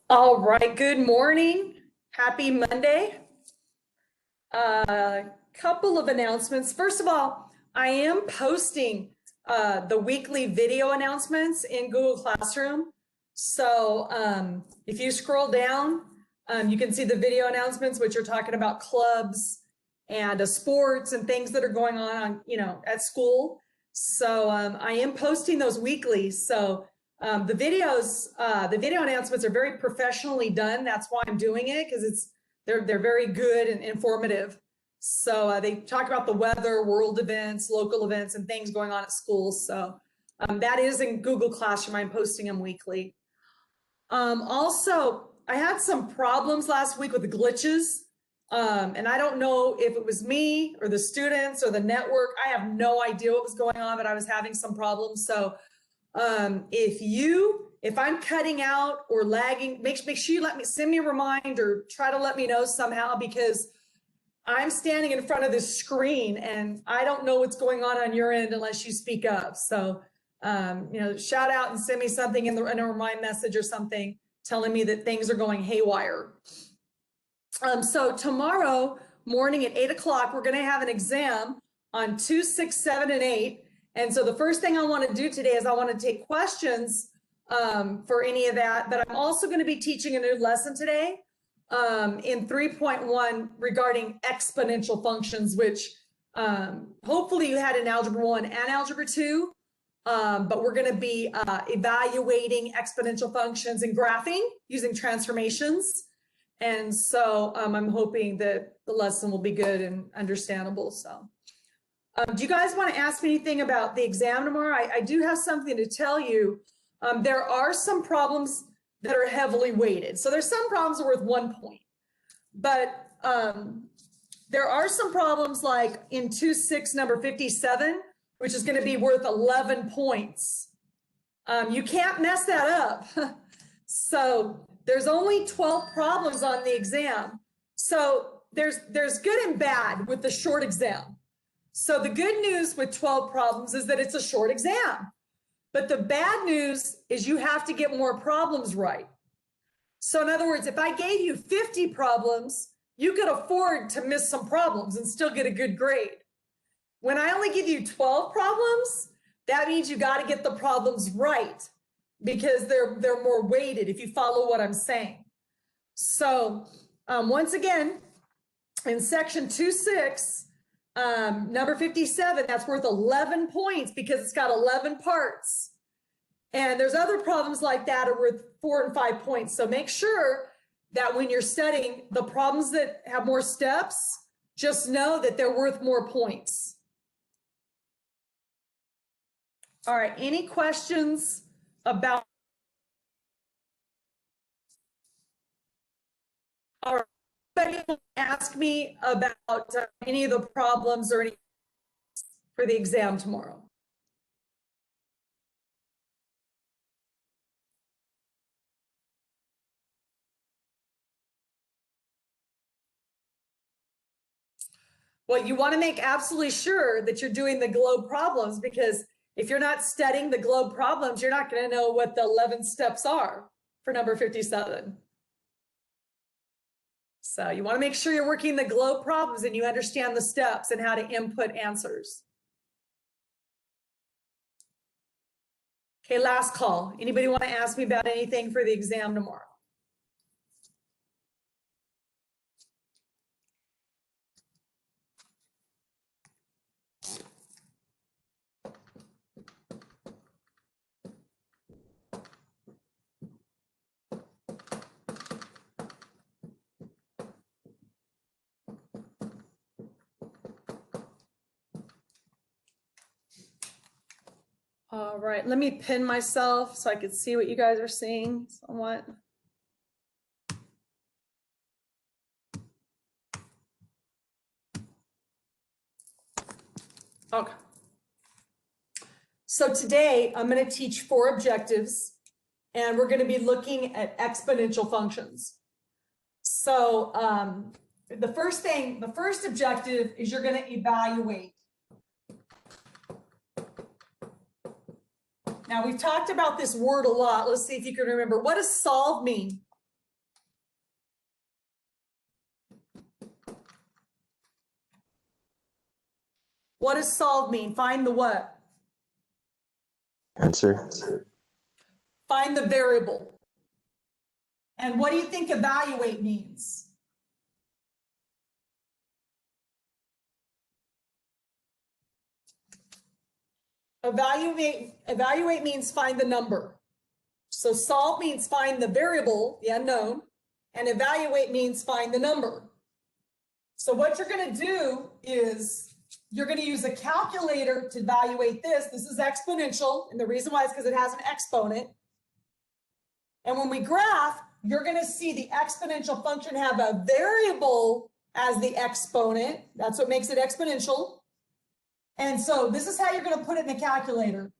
All right, good morning. Happy Monday. Couple of announcements. First of all, I am posting the weekly video announcements in Google Classroom. So if you scroll down, you can see the video announcements, which are talking about clubs and sports and things that are going on, at school. So I am posting those weekly. So the video announcements are very professionally done. That's why I'm doing it, because they're very good and informative. So they talk about the weather, world events, local events, and things going on at schools. So that is in Google Classroom. I'm posting them weekly. Also, I had some problems last week with the glitches. And I don't know if it was me or the students or the network. I have no idea what was going on, but I was having some problems. So if I'm cutting out or lagging, make sure you send me a reminder, try to let me know somehow, because I'm standing in front of this screen and I don't know what's going on your end unless you speak up. So, shout out and send me something in a remind message or something telling me that things are going haywire. So tomorrow morning at 8 o'clock, we're going to have an exam on 2, 6, 7, and 8. And so the first thing I want to do today is I want to take questions for any of that, but I'm also going to be teaching a new lesson today in 3.1 regarding exponential functions, which hopefully you had in Algebra 1 and Algebra 2, but we're going to be evaluating exponential functions and graphing using transformations. And so I'm hoping that the lesson will be good and understandable. So do you guys want to ask me anything about the exam tomorrow? I do have something to tell you. There are some problems that are heavily weighted. So there's some problems that are worth 1 point, but there are some problems like in 2-6 number 57, which is going to be worth 11 points. You can't mess that up. So there's only 12 problems on the exam. So there's good and bad with the short exam. So the good news with 12 problems is that it's a short exam. But the bad news is you have to get more problems right. So in other words, if I gave you 50 problems, you could afford to miss some problems and still get a good grade. When I only give you 12 problems, that means you got to get the problems right, because they're more weighted if you follow what I'm saying. So once again, in section 2.6, number 57, that's worth 11 points because it's got 11 parts. And there's other problems like that are worth 4 and 5 points. So make sure that when you're studying the problems that have more steps, just know that they're worth more points. All right, any questions about? All right, anybody ask me about any of the problems or any for the exam tomorrow? Well, you want to make absolutely sure that you're doing the globe problems, because if you're not studying the globe problems, you're not going to know what the 11 steps are for number 57. So you want to make sure you're working the globe problems and you understand the steps and how to input answers. Okay, last call. Anybody want to ask me about anything for the exam tomorrow? All right, let me pin myself so I can see what you guys are seeing somewhat. Okay. So today I'm going to teach 4 objectives, and we're going to be looking at exponential functions. So the first objective is you're going to evaluate. Now we've talked about this word a lot. Let's see if you can remember. What does solve mean? What does solve mean? Find the what? Answer. Find the variable. And what do you think evaluate means? Evaluate means find the number. So solve means find the variable, the unknown, and evaluate means find the number. So what you're going to do is you're going to use a calculator to evaluate this. This is exponential, and the reason why is because it has an exponent. And when we graph, you're going to see the exponential function have a variable as the exponent. That's what makes it exponential. And so this is how you're going to put it in the calculator.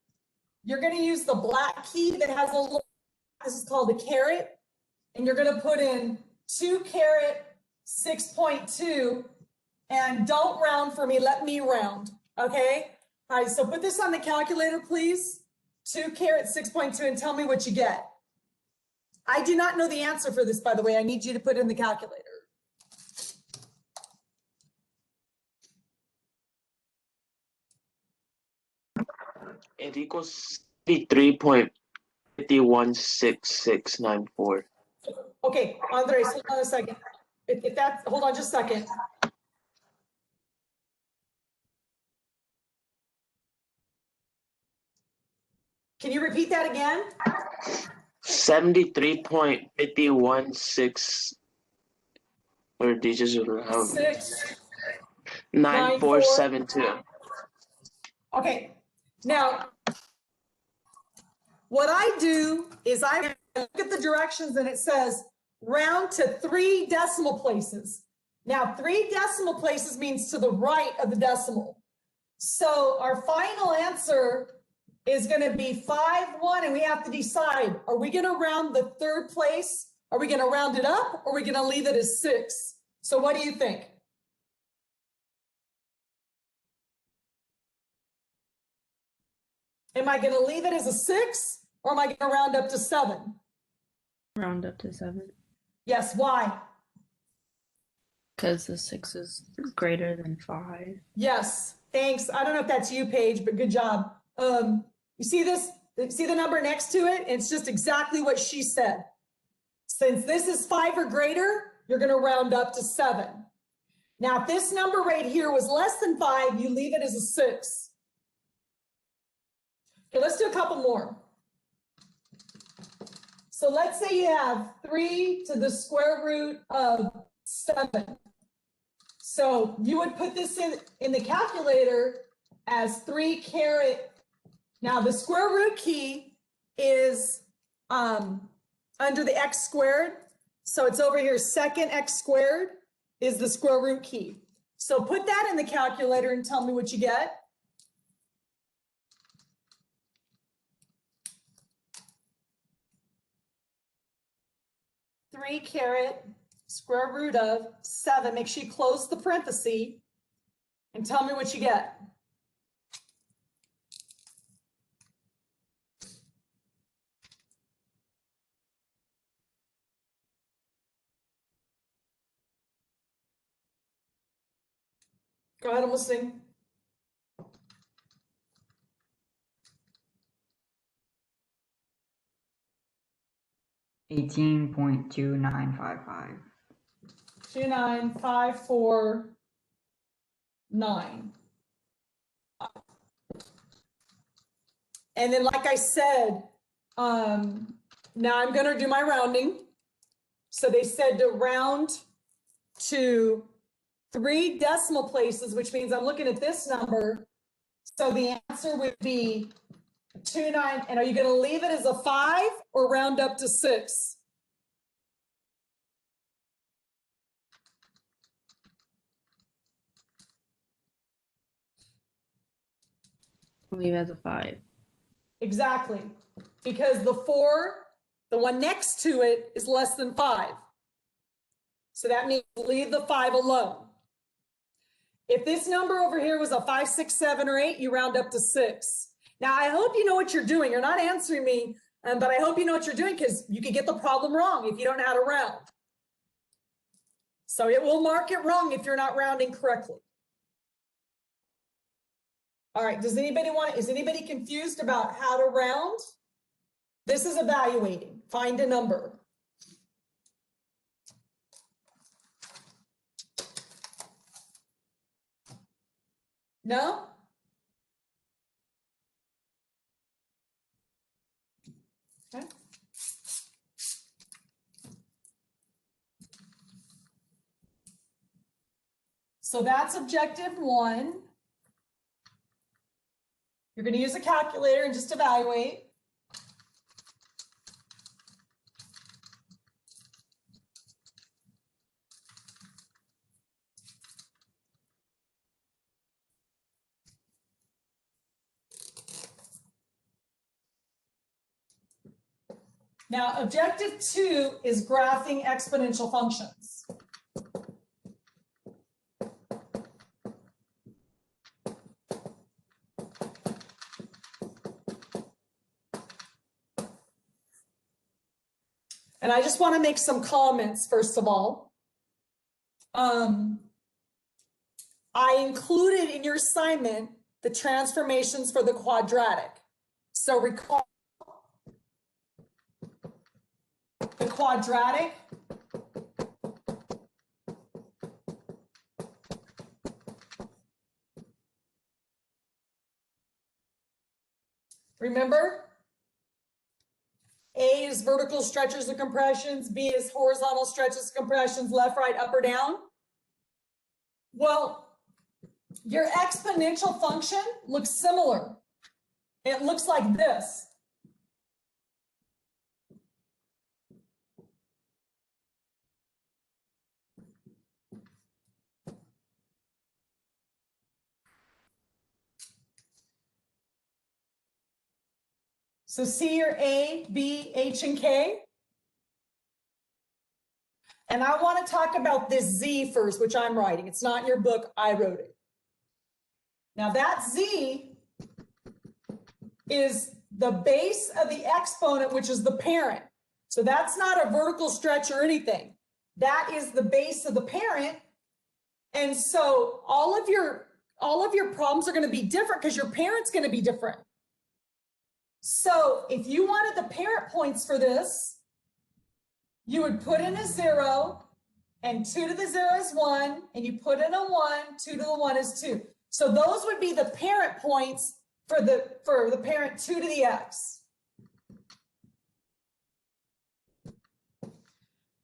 You're going to use the black key that has a little, this is called a caret, and you're going to put in 2 caret 6.2, and don't round for me, let me round, okay? All right, so put this on the calculator, please. 2 caret 6.2, and tell me what you get. I do not know the answer for this, by the way. I need you to put it in the calculator. It equals 53.516694. Okay, Andres, hold on a second. If that's, hold on just a second. Can you repeat that again? 73.516, or digits will have 9472. Okay, now what I do is I look at the directions and it says round to 3 decimal places. Now 3 decimal places means to the right of the decimal. So our final answer is going to be 5-1, and we have to decide, are we going to round the 3rd place? Are we going to round it up, or are we going to leave it as 6? So what do you think? Am I going to leave it as a 6, or am I going to round up to 7? Round up to 7. Yes, why? Because the 6 is greater than 5. Yes, thanks. I don't know if that's you, Paige, but good job. You see this? See the number next to it? It's just exactly what she said. Since this is 5 or greater, you're going to round up to 7. Now, if this number right here was less than 5, you leave it as a 6. Okay, let's do a couple more. So let's say you have 3 to the square root of 7. So you would put this in the calculator as 3 caret. Now the square root key is under the x squared. So it's over here, second x squared is the square root key. So put that in the calculator and tell me what you get. Three caret square root of 7. Make sure you close the parenthesis and tell me what you get. Go ahead, I'm listening. $18.2955. 29549. And then, like I said, now I'm going to do my rounding. So they said to round to 3 decimal places, which means I'm looking at this number. So the answer would be 29. And are you going to leave it as a 5 or round up to 6? Leave as a 5. Exactly. Because the 4, the one next to it, is less than 5. So that means leave the 5 alone. If this number over here was a 5, 6, 7, or 8, you round up to 6. Now, I hope you know what you're doing. You're not answering me, but I hope you know what you're doing, because you could get the problem wrong if you don't know how to round. So it will mark it wrong if you're not rounding correctly. All right, is anybody confused about how to round? This is evaluating. Find a number. No? Okay. So that's objective 1. You're going to use a calculator and just evaluate. Now, objective 2 is graphing exponential functions. And I just want to make some comments, first of all. I included in your assignment the transformations for the quadratic. So recall the quadratic remember? A is vertical stretches or compressions, B is horizontal stretches, compressions, left, right, up, or down. Well, your exponential function looks similar. It looks like this. So see your A, B, H, and K. And I want to talk about this Z first, which I'm writing. It's not in your book, I wrote it. Now that Z is the base of the exponent, which is the parent. So that's not a vertical stretch or anything. That is the base of the parent. And so all of your problems are going to be different because your parent's going to be different. So if you wanted the parent points for this, you would put in a 0, and 2 to the 0 is 1, and you put in a 1, 2 to the 1 is 2. So those would be the parent points for the parent 2 to the x.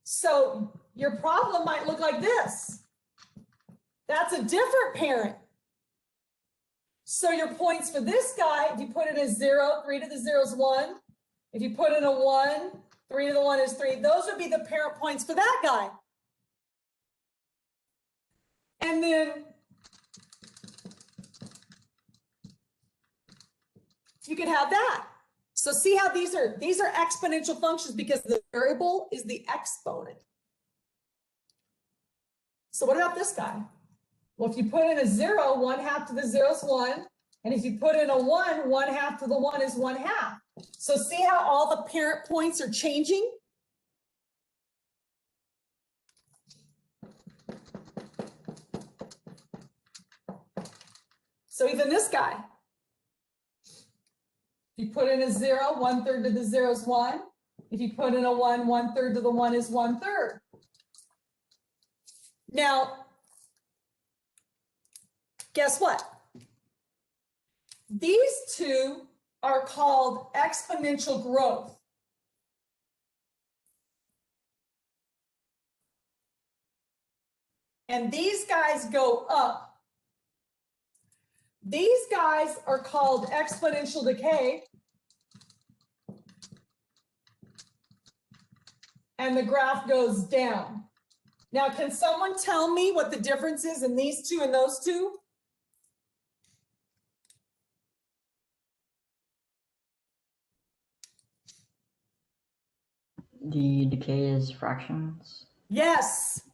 So your problem might look like this. That's a different parent. So your points for this guy, if you put in a 0, 3 to the 0 is 1. If you put in a 1, 3 to the 1 is 3. Those would be the parent points for that guy. And then you can have that. So see how these are exponential functions because the variable is the exponent. So what about this guy? Well, if you put in a 0, 1/2 to the 0 is 1. And if you put in a 1, 1/2 to the 1 is 1/2. So see how all the parent points are changing? So even this guy, if you put in a 0, 1/3 to the 0 is 1. If you put in a 1, 1/3 to the 1 is 1/3. Now, guess what? These two are called exponential growth. And these guys go up. These guys are called exponential decay. And the graph goes down. Now, can someone tell me what the difference is in these two and those two? The decay is fractions. Yes,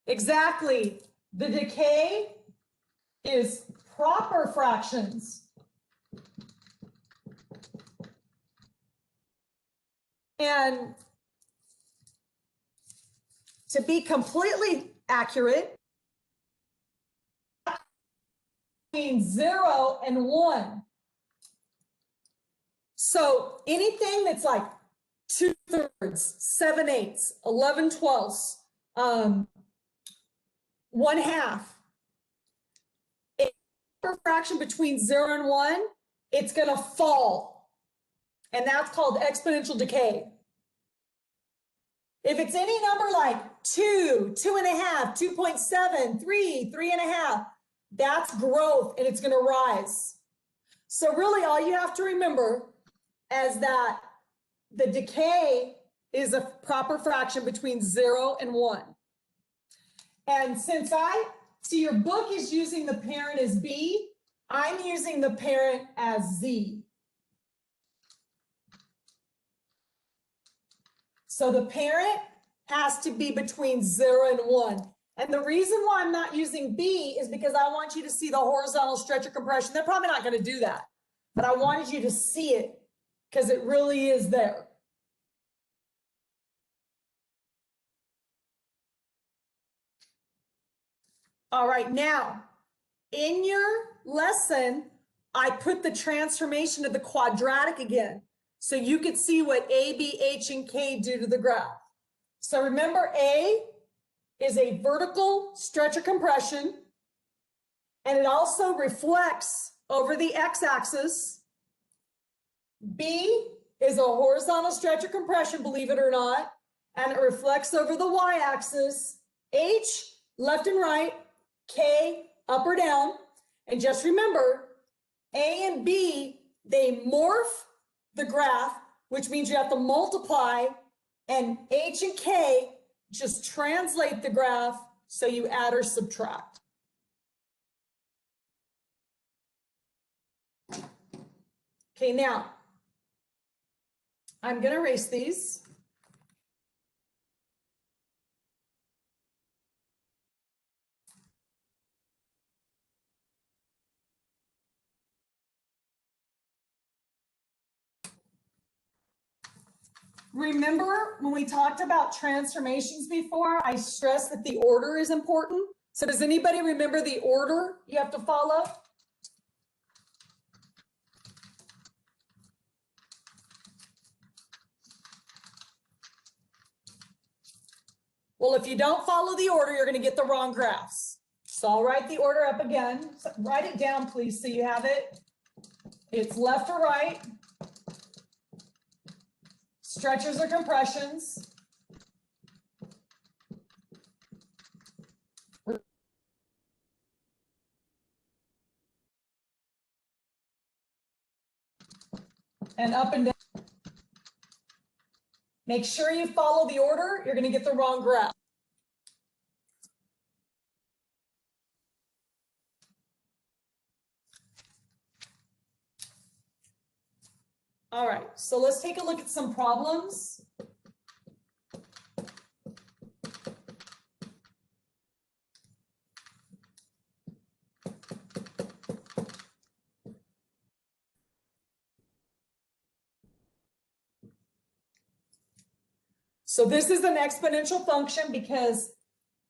exactly. The decay is proper fractions. And to be completely accurate, between 0 and 1. So anything that's like 2/3, 7/8, 11/12, 1/2, a fraction between 0 and 1, it's going to fall. And that's called exponential decay. If it's any number like 2, 2.5, 2.7, 3, 3.5, that's growth and it's going to rise. So really all you have to remember is that the decay is a proper fraction between 0 and 1. And since I see your book is using the parent as B, I'm using the parent as Z. So the parent has to be between 0 and 1. And the reason why I'm not using B is because I want you to see the horizontal stretch or compression. They're probably not going to do that, but I wanted you to see it because it really is there. All right, now, in your lesson, I put the transformation of the quadratic again, so you could see what A, B, H, and K do to the graph. So remember, A is a vertical stretch or compression, and it also reflects over the x-axis. B is a horizontal stretch or compression, believe it or not, and it reflects over the y-axis. H, left and right, K, up or down. And just remember, A and B, they morph the graph, which means you have to multiply, and H and K just translate the graph, so you add or subtract. Okay, now, I'm going to erase these. Remember when we talked about transformations before, I stressed that the order is important. So does anybody remember the order you have to follow? Well, if you don't follow the order, you're going to get the wrong graphs. So I'll write the order up again. So write it down, please, so you have it. It's left or right. Stretches or compressions. And up and down. Make sure you follow the order. You're going to get the wrong graph. All right, so let's take a look at some problems. So this is an exponential function because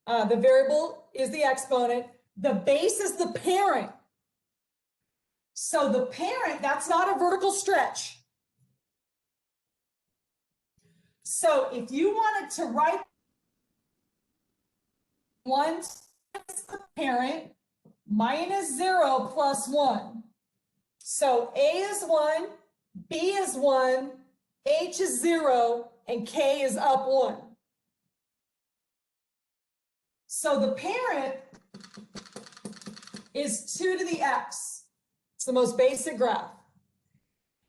the variable is the exponent. The base is the parent. So the parent, that's not a vertical stretch. So if you wanted to write 1 times the parent minus 0 plus 1. So A is 1, B is 1, H is 0, and K is up 1. So the parent is 2 to the x. It's the most basic graph.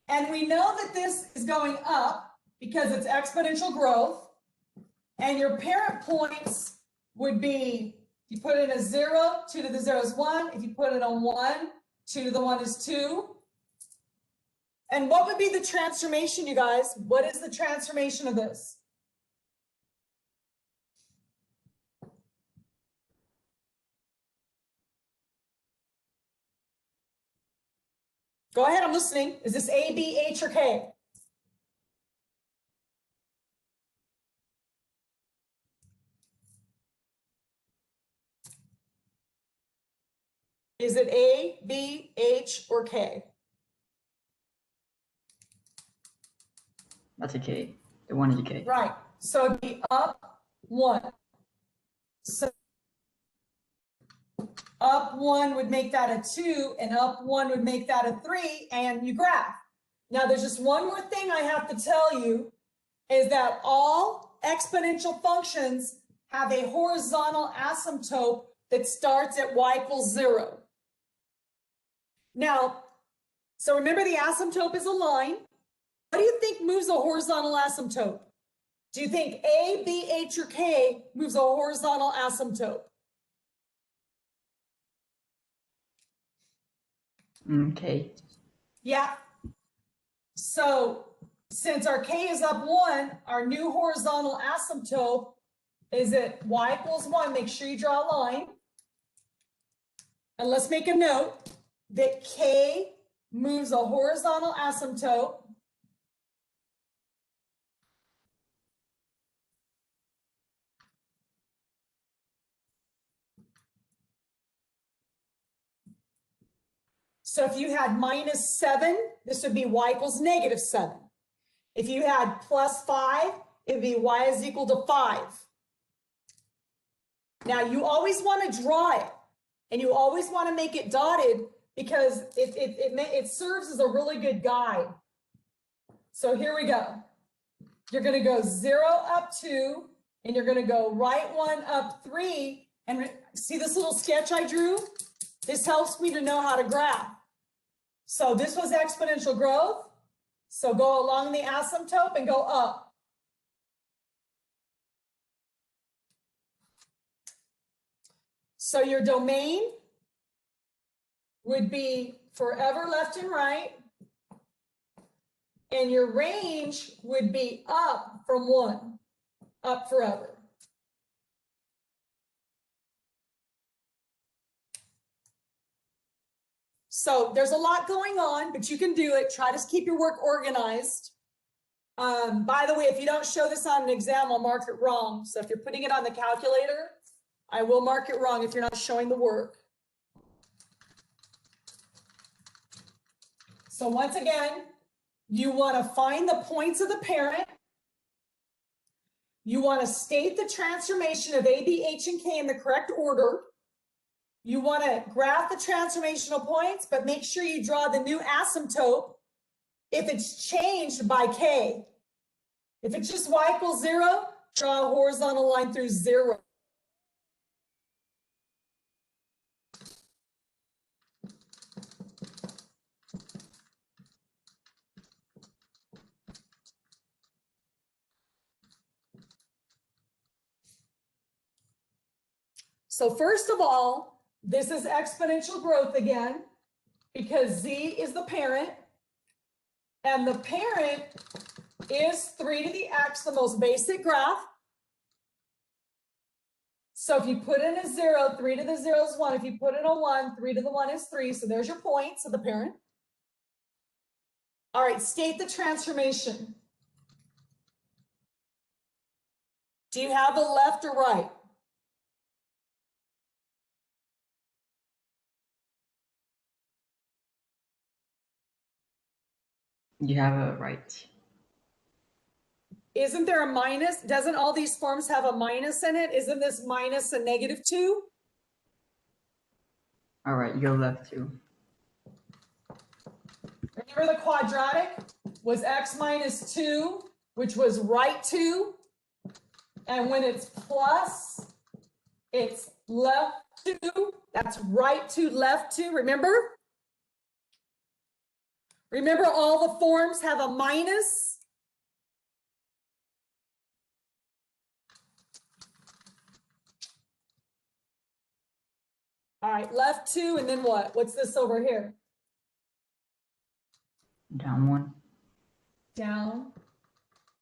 And we know that this is going up because it's exponential growth. And your parent points would be, if you put in a 0, 2 to the 0 is 1. If you put in a 1, 2 to the 1 is 2. And what would be the transformation, you guys? What is the transformation of this? Go ahead, I'm listening. Is this A, B, H, or K? Is it A, B, H, or K? That's a K. The one is a K. Right. So it'd be up 1. So up 1 would make that a 2, and up 1 would make that a 3, and you graph. Now, there's just one more thing I have to tell you, is that all exponential functions have a horizontal asymptote that starts at y equals 0. Now, so remember the asymptote is a line. What do you think moves a horizontal asymptote? Do you think A, B, H, or K moves a horizontal asymptote? K. Yeah. So since our K is up 1, our new horizontal asymptote is at y equals 1. Make sure you draw a line. And let's make a note that K moves a horizontal asymptote so if you had -7, this would be y equals -7. If you had +5, it would be y is equal to 5. Now, you always want to draw it, and you always want to make it dotted because it serves as a really good guide. So here we go. You're going to go 0 up 2, and you're going to go right 1 up 3. And see this little sketch I drew? This helps me to know how to graph. So this was exponential growth. So go along the asymptote and go up. So your domain would be forever left and right. And your range would be up from 1, up forever. So there's a lot going on, but you can do it. Try to keep your work organized. By the way, if you don't show this on an exam, I'll mark it wrong. So if you're putting it on the calculator, I will mark it wrong if you're not showing the work. So once again, you want to find the points of the parent. You want to state the transformation of A, B, H, and K in the correct order. You want to graph the transformational points, but make sure you draw the new asymptote if it's changed by K. If it's just y equals 0, draw a horizontal line through 0. So first of all, this is exponential growth again, because Z is the parent, and the parent is 3 to the x, the most basic graph. So if you put in a 0, 3 to the 0 is 1. If you put in a 1, 3 to the 1 is 3. So there's your points of the parent. All right, state the transformation. Do you have a left or right? You have a right. Isn't there a minus? Doesn't all these forms have a minus in it? Isn't this minus a -2? All right, you go left 2. Remember the quadratic was x minus 2, which was right 2. And when it's plus, it's left 2. That's right 2, left 2. Remember? Remember all the forms have a minus? All right, left 2, and then what? What's this over here? Down 1. Down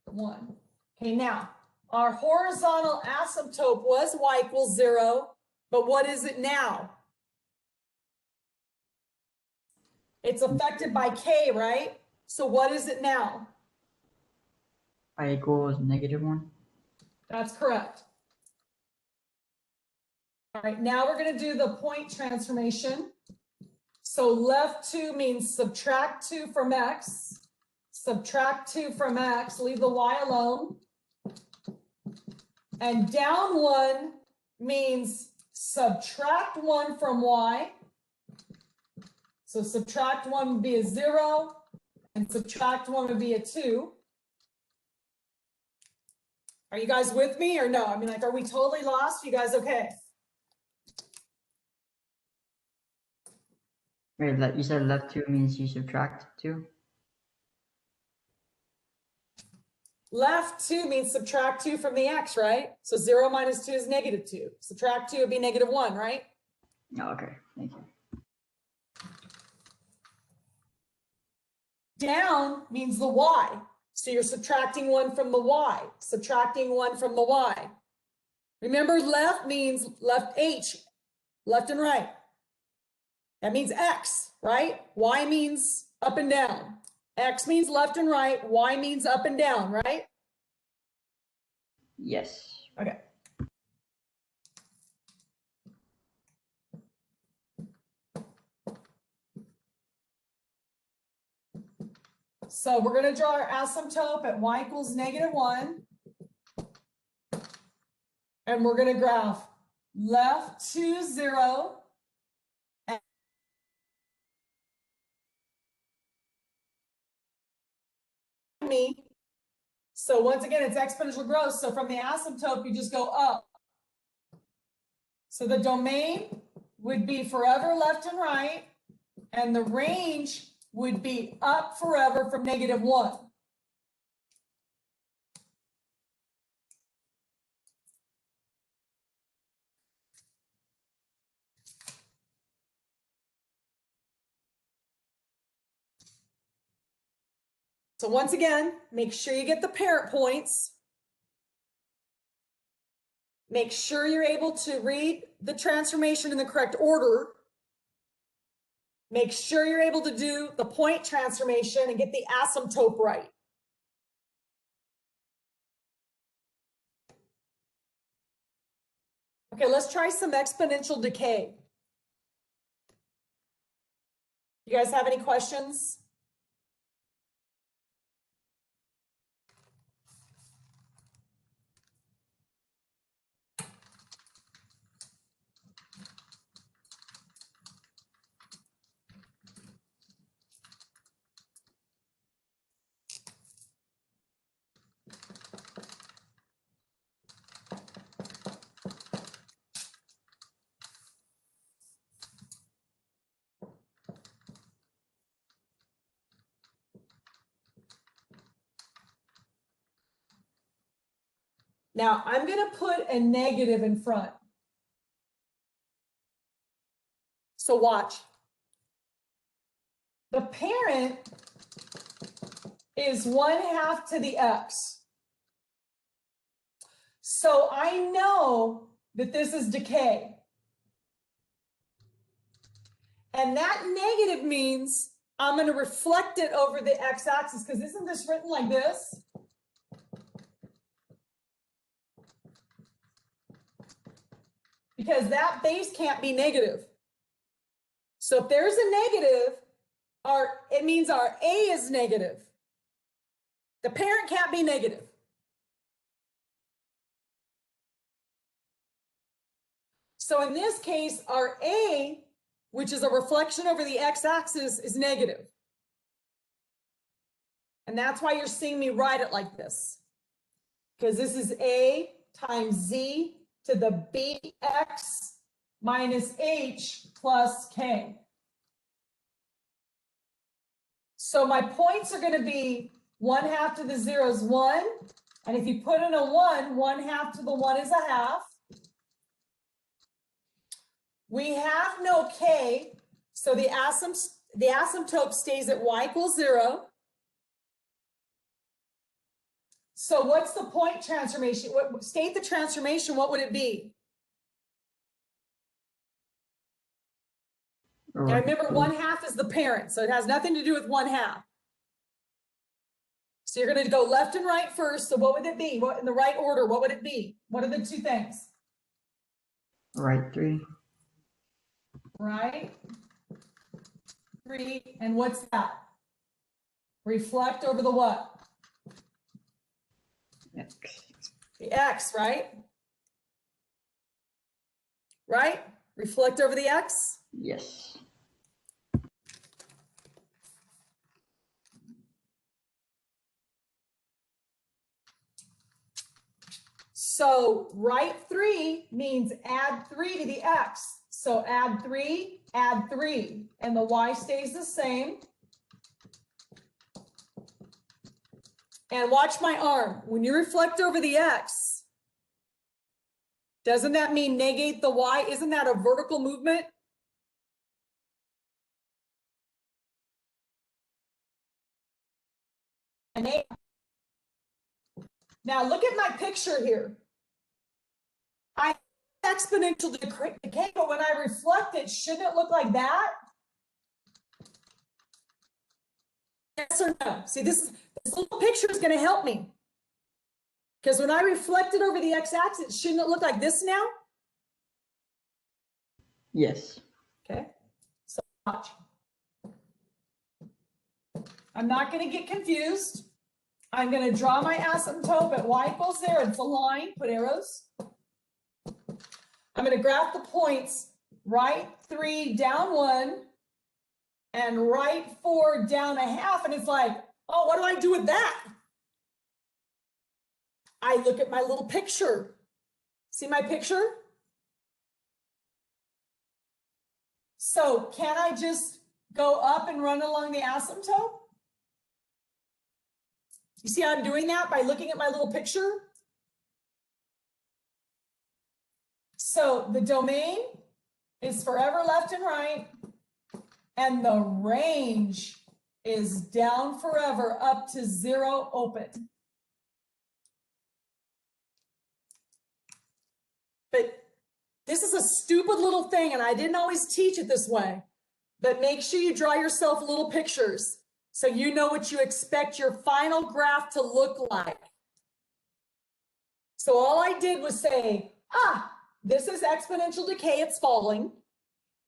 1. Okay, now, our horizontal asymptote was y equals 0, but what is it now? It's affected by k, right? So what is it now? Y equals -1. That's correct. All right, now we're going to do the point transformation. So left 2 means subtract 2 from x. Subtract 2 from x, leave the y alone. And down 1 means subtract 1 from y. So subtract 1 would be a 0, and subtract 1 would be a 2. Are you guys with me or no? I mean, like, are we totally lost? You guys okay? Wait, you said left 2 means you subtract 2? Left 2 means subtract 2 from the x, right? So 0 minus 2 is negative 2. Subtract 2 would be negative 1, right? Oh, okay, thank you. Down means the y. So you're subtracting 1 from the y. Subtracting 1 from the y. Remember, left means left h, left and right. That means x, right? Y means up and down. X means left and right. Y means up and down, right? Yes. Okay. So we're going to draw our asymptote at y equals negative 1. And we're going to graph left 2, 0. Me. So once again, it's exponential growth. So from the asymptote, you just go up. So the domain would be forever left and right, and the range would be up forever from negative 1. So once again, make sure you get the parent points. Make sure you're able to read the transformation in the correct order. Make sure you're able to do the point transformation and get the asymptote right. Okay, let's try some exponential decay. You guys have any questions? Now, I'm going to put a negative in front. So watch. The parent is 1/2 to the x. So I know that this is decay. And that negative means I'm going to reflect it over the x-axis, because isn't this written like this? Because that base can't be negative. So if there's a negative, it means our A is negative. The parent can't be negative. So in this case, our A, which is a reflection over the x-axis, is negative. And that's why you're seeing me write it like this. Because this is A times Z to the BX minus H plus K. So my points are going to be 1/2 to the 0 is 1. And if you put in a 1, 1/2 to the 1 is a half. We have no K, so the asymptote stays at y equals 0. So what's the point transformation? State the transformation, what would it be? And remember, 1/2 is the parent, so it has nothing to do with 1/2. So you're going to go left and right first. So what would it be? What in the right order? What would it be? What are the two things? Right 3. Right 3, and what's that? Reflect over the what? X. The X, right? Right? Reflect over the X? Yes. So right 3 means add 3 to the X. So add 3, and the Y stays the same. And watch my arm. When you reflect over the X, doesn't that mean negate the Y? Isn't that a vertical movement? Now look at my picture here. I have exponential decay, but when I reflect it, shouldn't it look like that? Yes or no? See, this little picture is going to help me. Because when I reflect it over the x-axis, shouldn't it look like this now? Yes. Okay, so watch. I'm not going to get confused. I'm going to draw my asymptote at y equals 0. It's a line, put arrows. I'm going to graph the points, right 3, down 1, and right 4, down a half. And it's like, oh, what do I do with that? I look at my little picture. See my picture? So can I just go up and run along the asymptote? You see how I'm doing that by looking at my little picture? So the domain is forever left and right, and the range is down forever up to 0 open. But this is a stupid little thing, and I didn't always teach it this way. But make sure you draw yourself little pictures so you know what you expect your final graph to look like. So all I did was say, this is exponential decay, it's falling.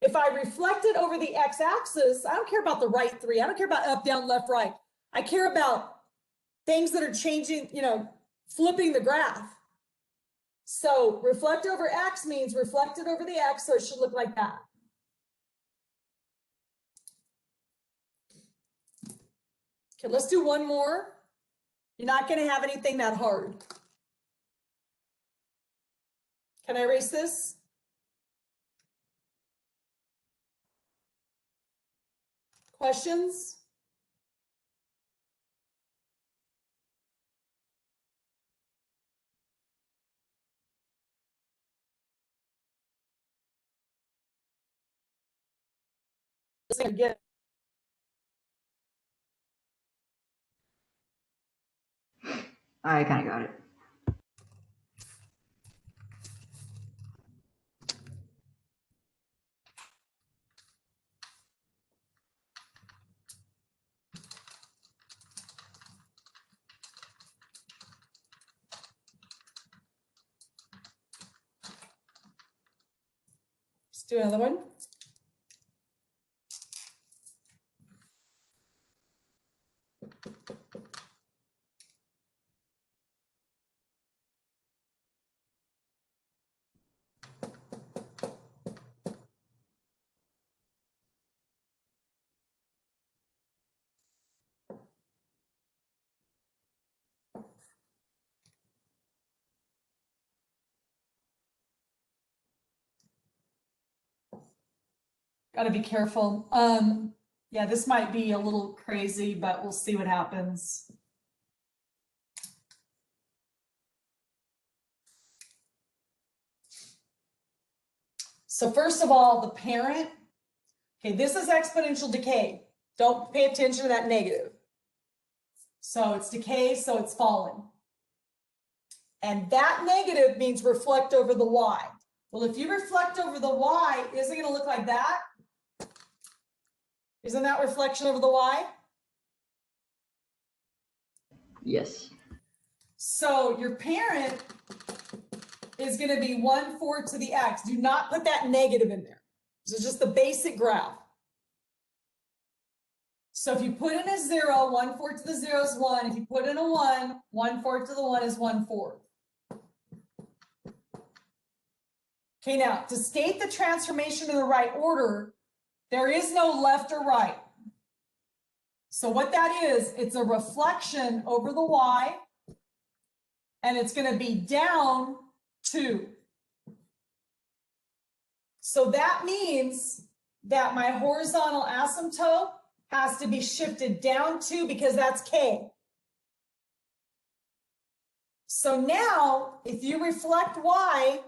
If I reflect it over the x-axis, I don't care about the right 3. I don't care about up, down, left, right. I care about things that are changing, flipping the graph. So reflect over x means reflect it over the x, so it should look like that. Okay, let's do one more. You're not going to have anything that hard. Can I erase this? Questions? Again. I kind of got it. Let's do another one. Got to be careful. Yeah, this might be a little crazy, but we'll see what happens. So first of all, the parent, okay, this is exponential decay. Don't pay attention to that negative. So it's decay, so it's falling. And that negative means reflect over the y. Well, if you reflect over the y, isn't it going to look like that? Isn't that reflection over the y? Yes. So your parent is going to be 1/4 to the x. Do not put that negative in there. This is just the basic graph. So if you put in a 0, 1/4 to the 0 is 1. If you put in a 1, 1/4 to the 1 is 1/4. Okay, now to state the transformation in the right order, there is no left or right. So what that is, it's a reflection over the y, and it's going to be down 2. So that means that my horizontal asymptote has to be shifted down 2 because that's k. So now, if you reflect y,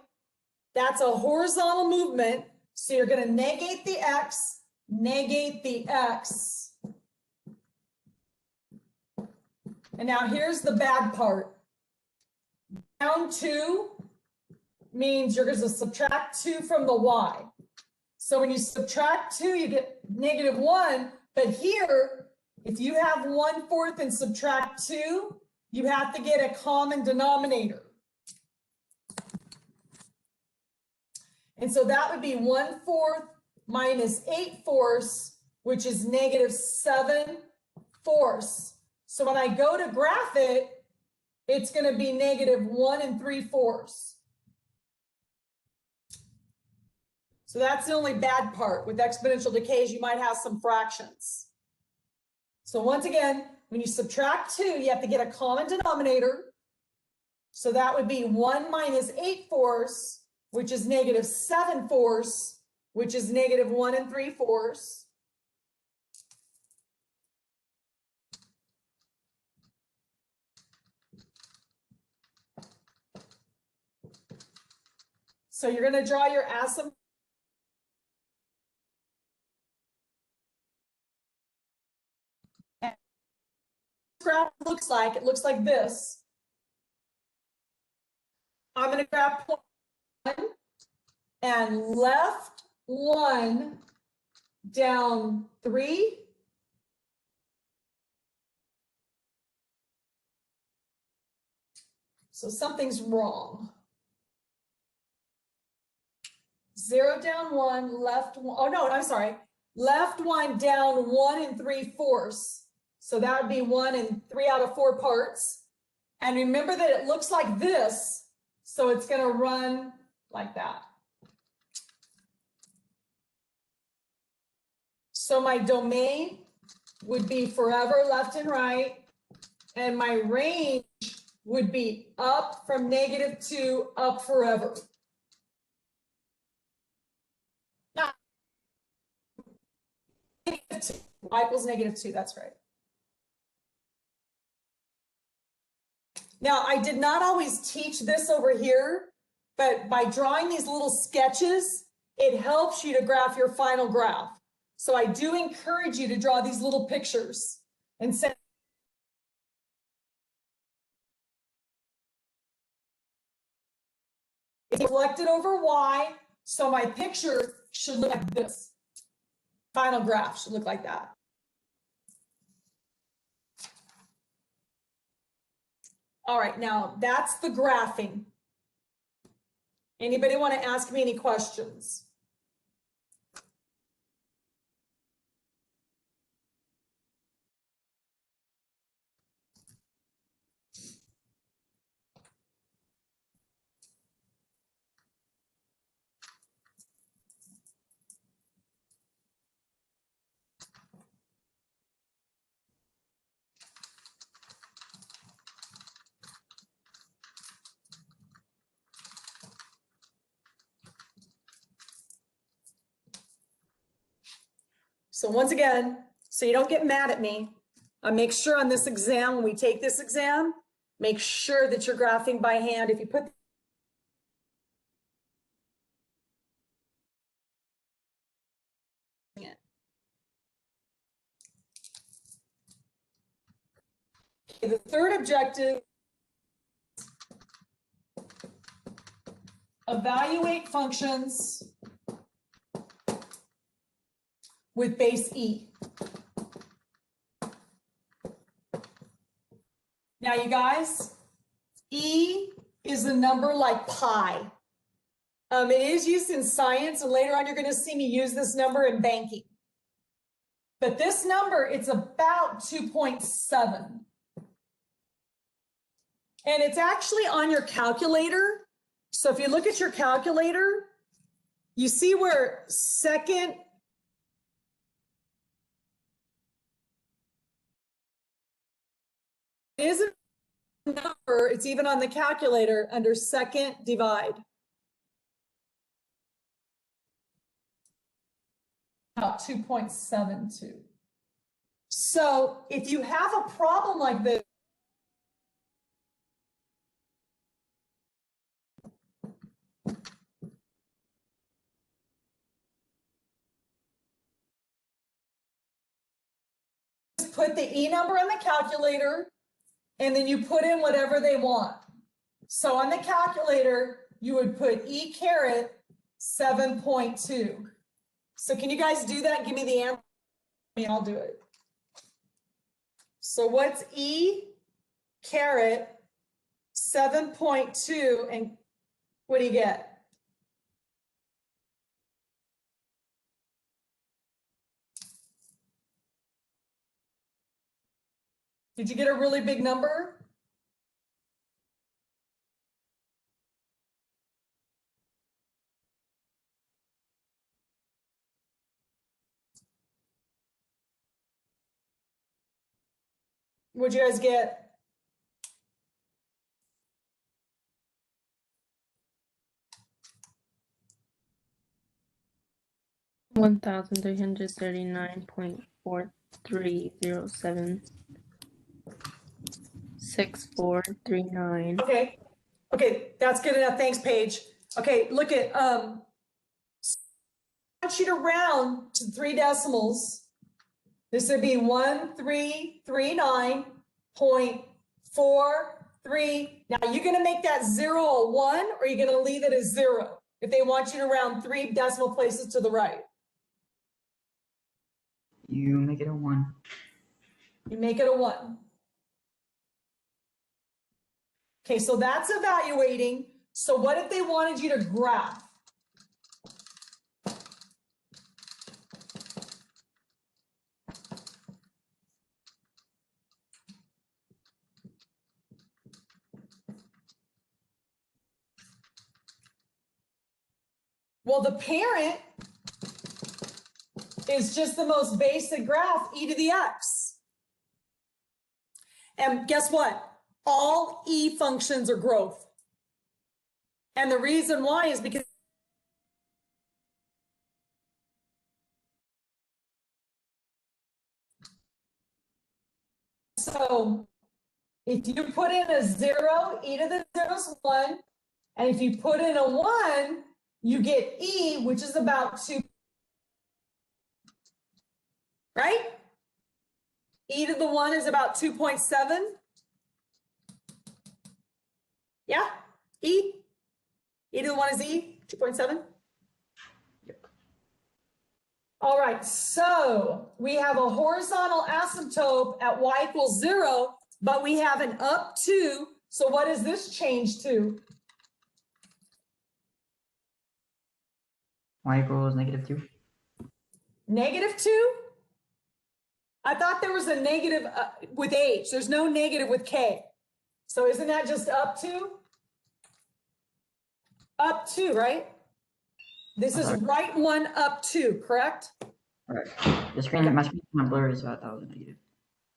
that's a horizontal movement. So you're going to negate the x, negate the x. And now here's the bad part. Down 2 means you're going to subtract 2 from the y. So when you subtract 2, you get -1. But here, if you have 1/4 and subtract 2, you have to get a common denominator. And so that would be 1/4 minus 8/4, which is -7/4. So when I go to graph it, it's going to be -1 3/4. So that's the only bad part with exponential decays. You might have some fractions. So once again, when you subtract 2, you have to get a common denominator. So that would be 1 minus 8/4, which is -7/4, which is -1 3/4. So you're going to draw your asymptote. Graph looks like, it looks like this. I'm going to graph 1 and left 1 down 3. So something's wrong. 0 down 1, left 1. Oh no, I'm sorry. Left 1 down 1 3/4. So that would be 1 3 out of 4 parts. And remember that it looks like this. So it's going to run like that. So my domain would be forever left and right. And my range would be up from -2 up forever. Now, -2, y equals -2, that's right. Now, I did not always teach this over here, but by drawing these little sketches, it helps you to graph your final graph. So I do encourage you to draw these little pictures and send. It's reflected over y, so my picture should look like this. Final graph should look like that. All right, now that's the graphing. Anybody want to ask me any questions? So once again, so you don't get mad at me, make sure on this exam, when we take this exam, make sure that you're graphing by hand. If you put it. Okay, the third objective, evaluate functions with base E. Now, you guys, E is a number like pi. It is used in science, and later on you're going to see me use this number in banking. But this number, it's about 2.7. And it's actually on your calculator. So if you look at your calculator, you see where second isn't a number, it's even on the calculator under second divide. About 2.72. So if you have a problem like this, just put the E number in the calculator and then you put in whatever they want. So on the calculator, you would put E caret 7.2. So can you guys do that? Give me the answer and I'll do it. So what's E caret 7.2 and what do you get? Did you get a really big number? What'd you guys get? 1,339.43076439. Okay. Okay, that's good enough. Thanks, Paige. Okay, look at I want you to round to 3 decimals. This would be 1339.43. Now you're gonna make that 0 a 1 or you're gonna leave it as 0 if they want you to round 3 decimal places to the right. You make it a 1. You make it a 1. Okay, so that's evaluating. So what if they wanted you to graph? Well, the parent is just the most basic graph, e to the x. And guess what? All E functions are growth. And the reason why is because so if you put in a 0, e to the 0 is 1. And if you put in a 1, you get e, which is about 2. Right? E to the 1 is about 2.7. Yeah? E? E to the 1 is E, 2.7. Yep. All right, so we have a horizontal asymptote at y equals 0, but we have an up to. So what does this change to? Y equals -2. -2? I thought there was a negative with H. There's no negative with K. So isn't that just up to? Up to, right? This is right 1 up 2, correct? All right. The screen, my screen's kind of blurry, so I thought it was negative.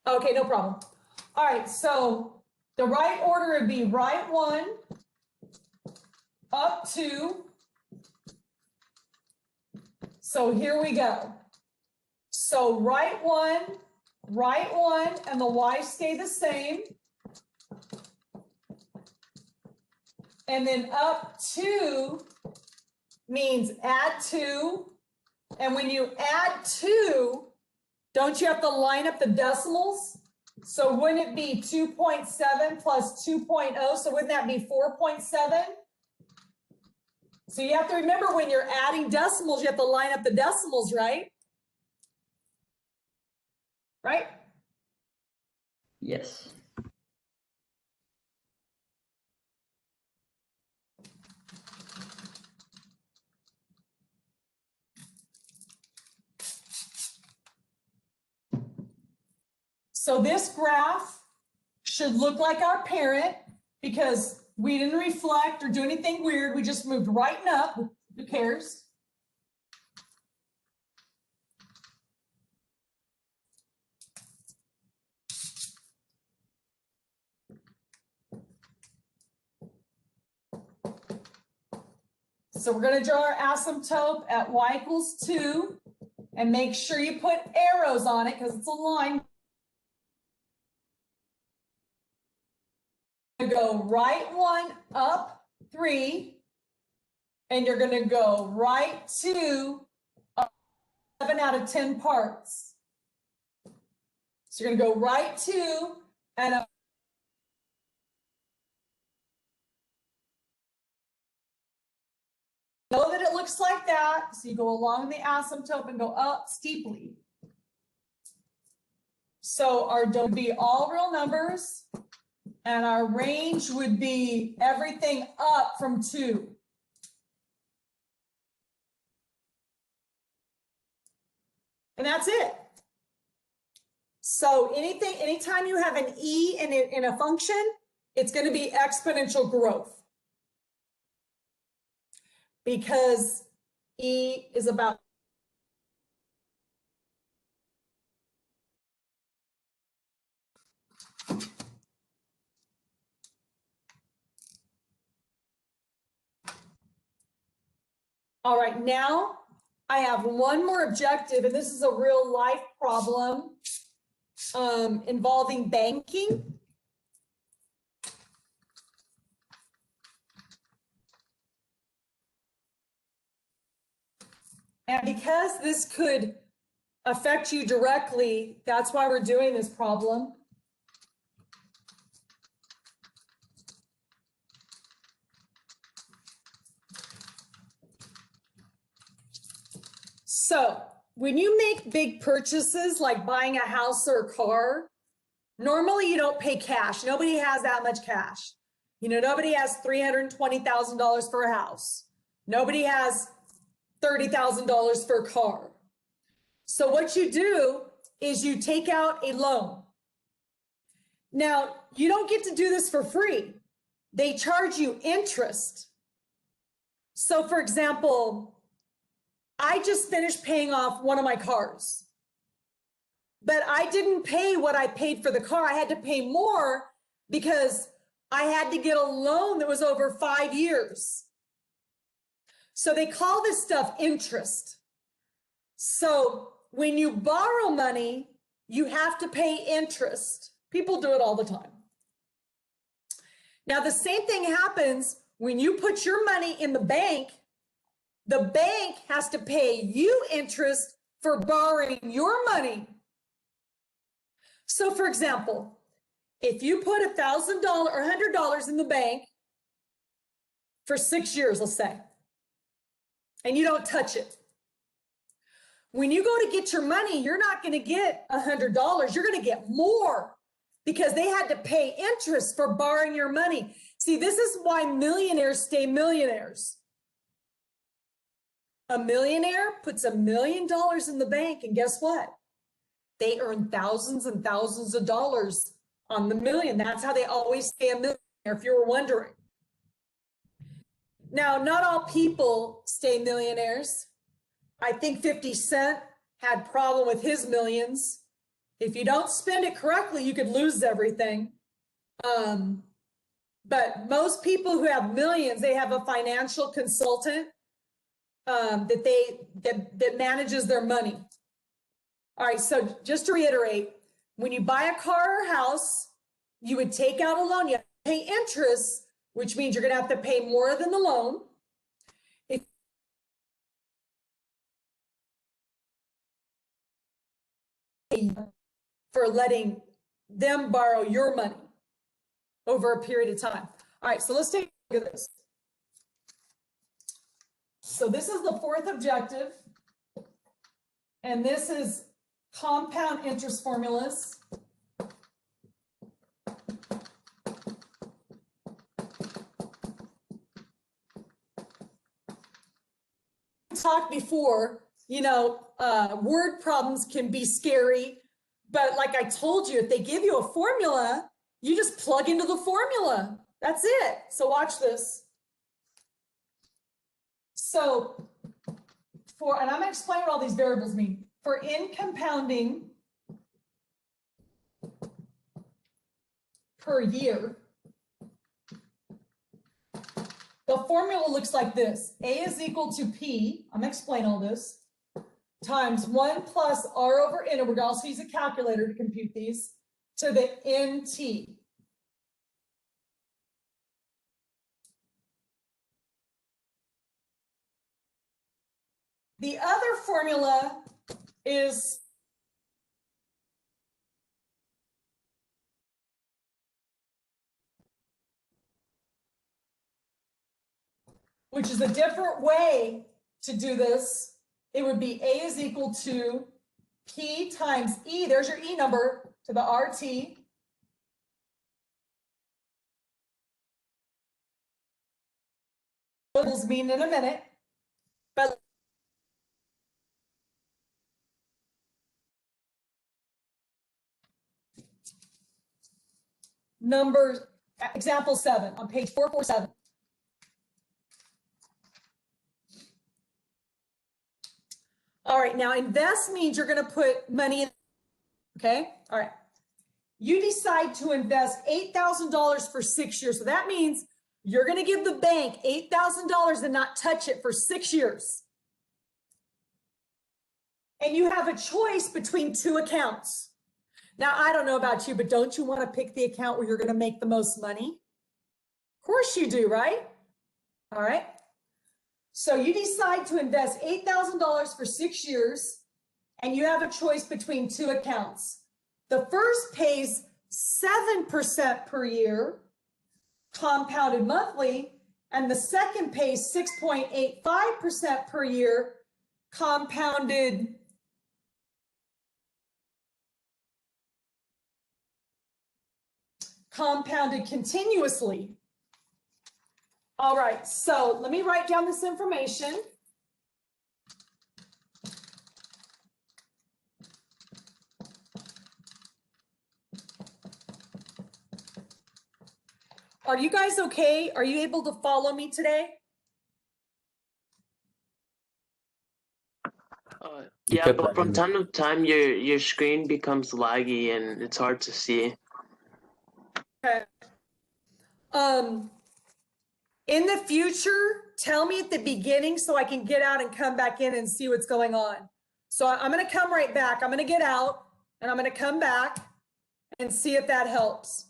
Okay, no problem. All right, so the right order would be right 1 up 2. So here we go. So right 1, and the y stay the same. And then up 2 means add 2. And when you add 2, don't you have to line up the decimals? So wouldn't it be 2.7 plus 2.0? So wouldn't that be 4.7? So you have to remember when you're adding decimals, you have to line up the decimals, right? Right? Yes. So this graph should look like our parent because we didn't reflect or do anything weird. We just moved right and up. Who cares? So we're going to draw our asymptote at y equals 2 and make sure you put arrows on it because it's a line. You're going to go right 1, up 3, and you're going to go right 2, up 7 out of 10 parts. So you're going to go right 2 and up. Know that it looks like that, so you go along the asymptote and go up steeply. So our would be all real numbers, and our range would be everything up from 2. And that's it. So anytime you have an E in a function, it's going to be exponential growth. Because E is about all right, now I have one more objective, and this is a real life problem involving banking. And because this could affect you directly, that's why we're doing this problem. So when you make big purchases like buying a house or a car, normally you don't pay cash. Nobody has that much cash. You know, nobody has $320,000 for a house. Nobody has $30,000 for a car. So what you do is you take out a loan. Now, you don't get to do this for free. They charge you interest. So for example, I just finished paying off one of my cars, but I didn't pay what I paid for the car. I had to pay more because I had to get a loan that was over 5 years. So they call this stuff interest. So when you borrow money, you have to pay interest. People do it all the time. Now, the same thing happens when you put your money in the bank. The bank has to pay you interest for borrowing your money. So for example, if you put $1,000 or $100 in the bank for 6 years, let's say, and you don't touch it, when you go to get your money, you're not going to get $100. You're going to get more because they had to pay interest for borrowing your money. See, this is why millionaires stay millionaires. A millionaire puts $1 million in the bank, and guess what? They earn thousands and thousands of dollars on the million. That's how they always stay a millionaire, if you were wondering. Now, not all people stay millionaires. I think 50 Cent had problem with his millions. If you don't spend it correctly, you could lose everything. But most people who have millions, they have a financial consultant that manages their money. All right, so just to reiterate, when you buy a car or house, you would take out a loan, you have to pay interest, which means you're gonna have to pay more than the loan. For letting them borrow your money over a period of time. All right, so let's take a look at this. So this is the fourth objective, and this is compound interest formulas. We talked before, you know, word problems can be scary. But like I told you, if they give you a formula, you just plug into the formula. That's it. So watch this. So and I'm going to explain what all these variables mean. For in compounding per year, the formula looks like this. A is equal to P, I'm going to explain all this, times 1 plus R over N, and we're going to also use a calculator to compute these, to the NT. The other formula is which is a different way to do this. It would be A is equal to P times E, there's your E number, to the RT. What will mean in a minute, but number, example 7 on page 447. All right, now invest means you're going to put money in, okay? All right. You decide to invest $8,000 for 6 years. So that means you're going to give the bank $8,000 and not touch it for 6 years. And you have a choice between 2 accounts. Now, I don't know about you, but don't you want to pick the account where you're going to make the most money? Of course you do, right? All right. So you decide to invest $8,000 for 6 years, and you have a choice between 2 accounts. The first pays 7% per year, compounded monthly, and the second pays 6.85% per year, compounded continuously. All right, so let me write down this information. Are you guys okay? Are you able to follow me today? Yeah, but from time to time, your screen becomes laggy and it's hard to see. Okay. In the future, tell me at the beginning so I can get out and come back in and see what's going on. So I'm going to come right back. I'm going to get out and I'm going to come back and see if that helps.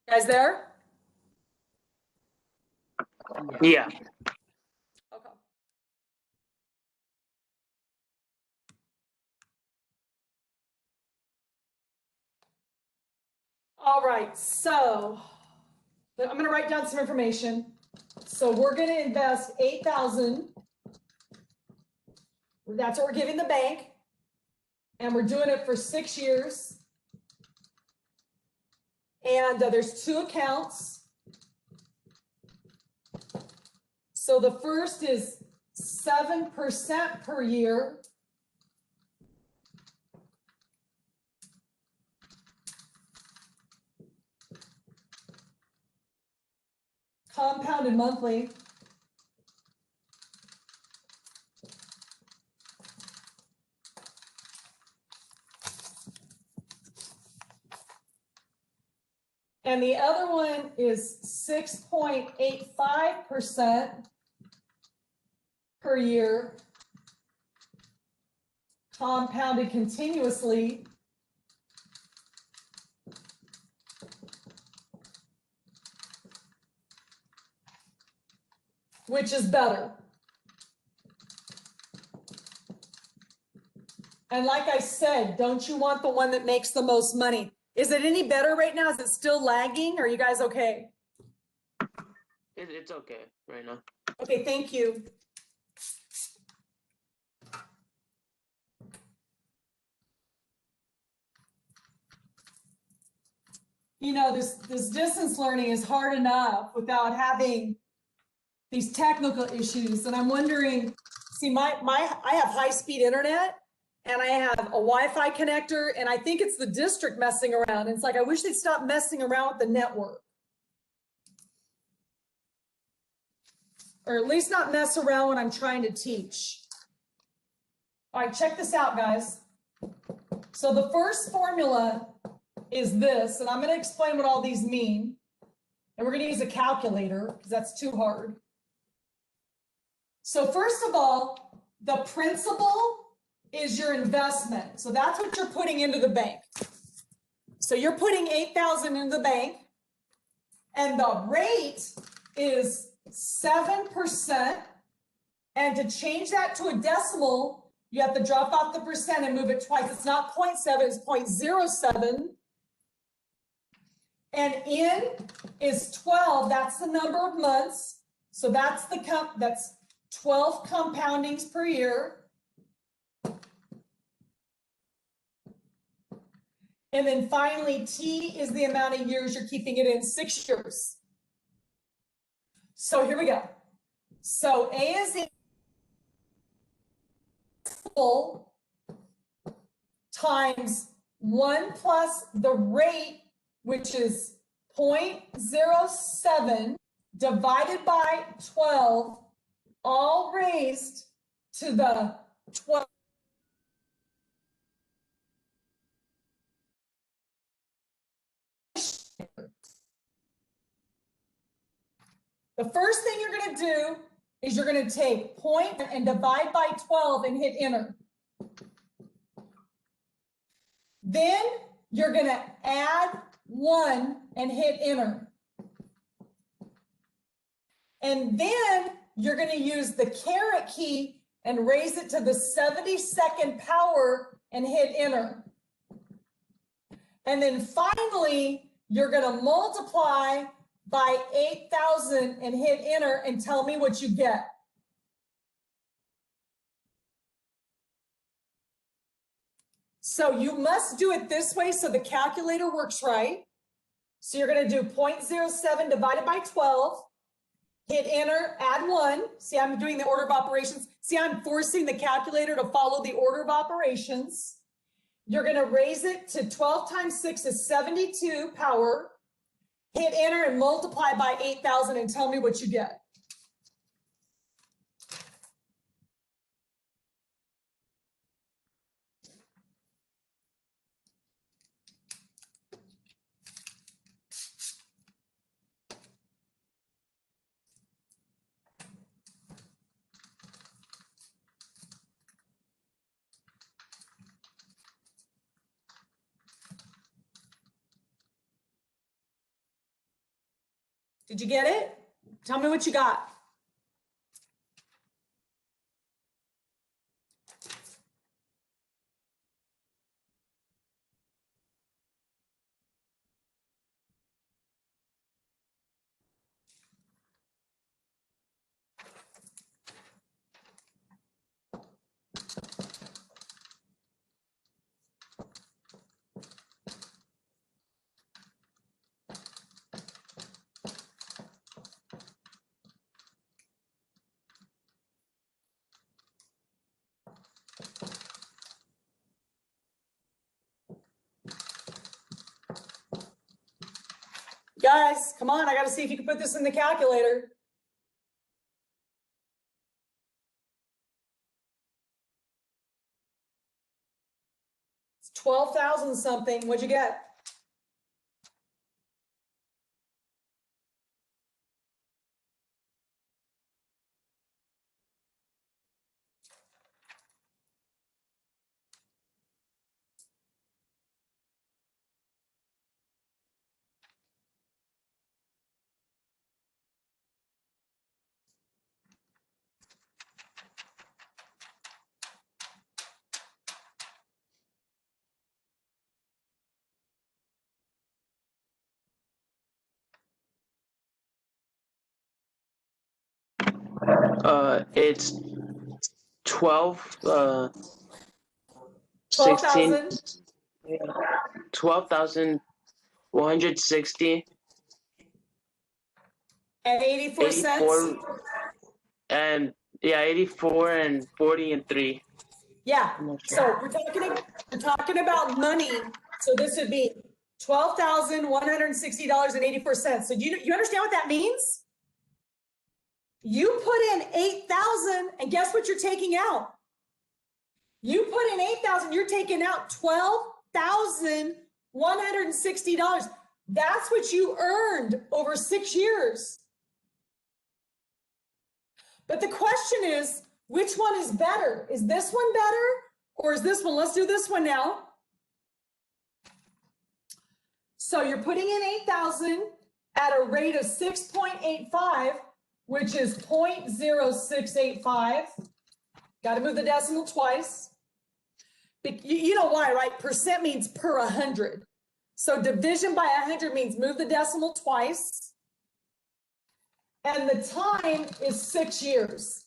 Guys there? Yeah. Okay. All right, so I'm going to write down some information. So we're going to invest 8,000. That's what we're giving the bank. And we're doing it for 6 years. And there's 2 accounts. So the first is 7% per year. Compounded monthly. And the other one is 6.85% per year, compounded continuously. Which is better? And like I said, don't you want the one that makes the most money? Is it any better right now? Is it still lagging? Are you guys okay? It's okay right now. Okay, thank you. You know, this distance learning is hard enough without having these technical issues. And I'm wondering, see, I have high-speed internet and I have a Wi-Fi connector, and I think it's the district messing around. It's like, I wish they'd stop messing around with the network. Or at least not mess around when I'm trying to teach. All right, check this out, guys. So the first formula is this, and I'm going to explain what all these mean. And we're going to use a calculator because that's too hard. So first of all, the principal is your investment. So that's what you're putting into the bank. So you're putting 8,000 into the bank, and the rate is 7%. And to change that to a decimal, you have to drop off the percent and move it twice. It's not 0.7, it's 0.07. And N is 12. That's the number of months. So that's that's 12 compoundings per year. And then finally, T is the amount of years you're keeping it in, 6 years. So here we go. So A is equal times 1 plus the rate, which is 0.07 divided by 12, all raised to the 12. The first thing you're going to do is you're going to take point and divide by 12 and hit enter. Then you're going to add 1 and hit enter. And then you're going to use the caret key and raise it to the 72nd power and hit enter. And then finally, you're going to multiply by 8,000 and hit enter and tell me what you get. So you must do it this way so the calculator works right. So you're going to do 0.07 divided by 12, hit enter, add 1. See, I'm doing the order of operations. See, I'm forcing the calculator to follow the order of operations. You're going to raise it to 12 times 6 is 72 power. Hit enter and multiply by 8,000 and tell me what you get. Did you get it? Tell me what you got. Guys, come on, I got to see if you can put this in the calculator. It's 12,000 something. What'd you get? It's 12, 16, 12,000 12,160, and 84 cents. 84, and yeah, 84 and 40 and 3. Yeah, I'm not sure. so we're talking about money. So this would be $12,160.84. So do you understand what that means? You put in 8,000 and guess what you're taking out? You put in 8,000, you're taking out $12,160. That's what you earned over 6 years. But the question is, which one is better? Is this one better or is this one? Let's do this one now. So you're putting in 8,000 at a rate of 6.85, which is 0.0685. Got to move the decimal twice. You know why, right? Percent means per 100. So division by 100 means move the decimal twice. And the time is 6 years.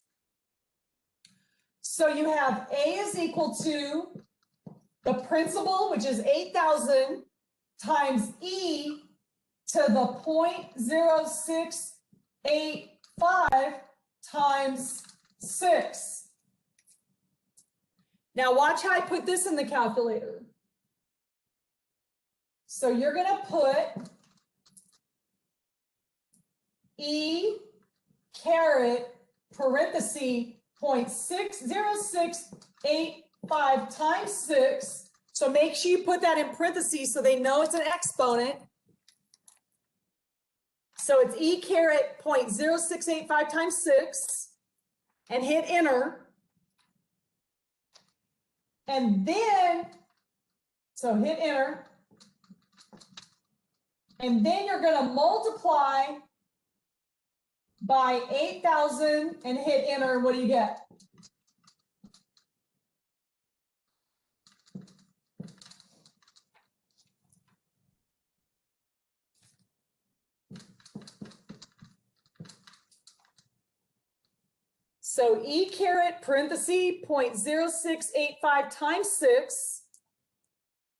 So you have A is equal to the principal, which is 8,000, times E to the 0.0685 times 6. Now watch how I put this in the calculator. So you're going to put E caret parenthesis 0.60685 times 6. So make sure you put that in parentheses so they know it's an exponent. So it's E caret 0.0685 times 6 and hit enter. And then, so hit enter. And then you're going to multiply by 8,000 and hit enter. What do you get? So E caret parenthesis 0.0685 times 6,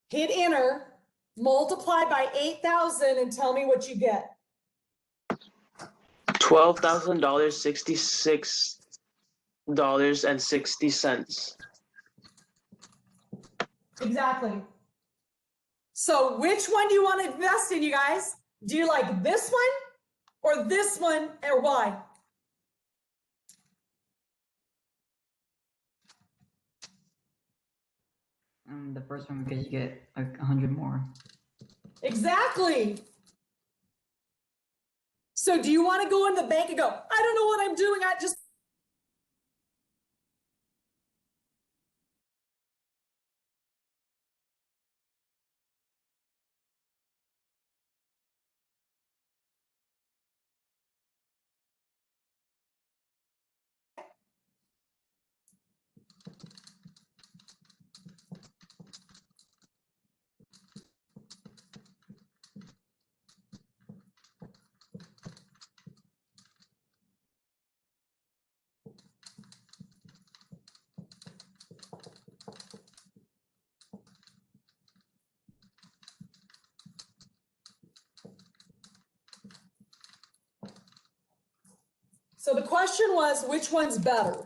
hit enter, multiply by 8,000 and tell me what you get. $12,066.60. Exactly. So which one do you want to invest in, you guys? Do you like this one or this one, or why? The first one because you get like 100 more. Exactly. So do you want to go in the bank and go, I don't know what I'm doing, I just So the question was, which one's better?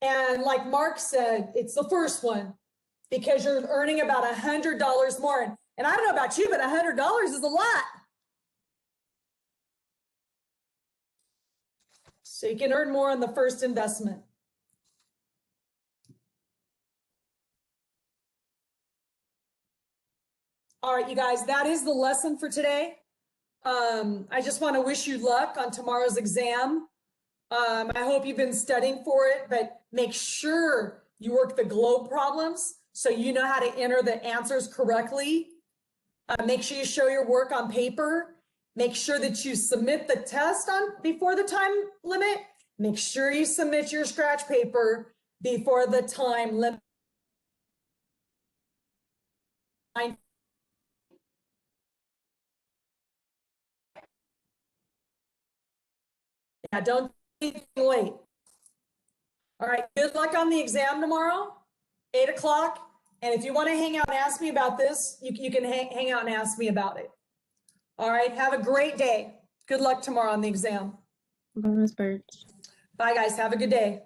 And like Mark said, it's the first one because you're earning about $100 more. And I don't know about you, but $100 is a lot. So you can earn more on the first investment. All right, you guys, that is the lesson for today. I just want to wish you luck on tomorrow's exam. I hope you've been studying for it, but make sure you work the globe problems so you know how to enter the answers correctly. Make sure you show your work on paper. Make sure that you submit the test before the time limit. Make sure you submit your scratch paper before the time limit. Yeah, don't anything late. All right, good luck on the exam tomorrow, 8 o'clock. And if you want to hang out and ask me about this, you can hang out and ask me about it. All right, have a great day. Good luck tomorrow on the exam. Bonus birds. Bye, guys. Have a good day.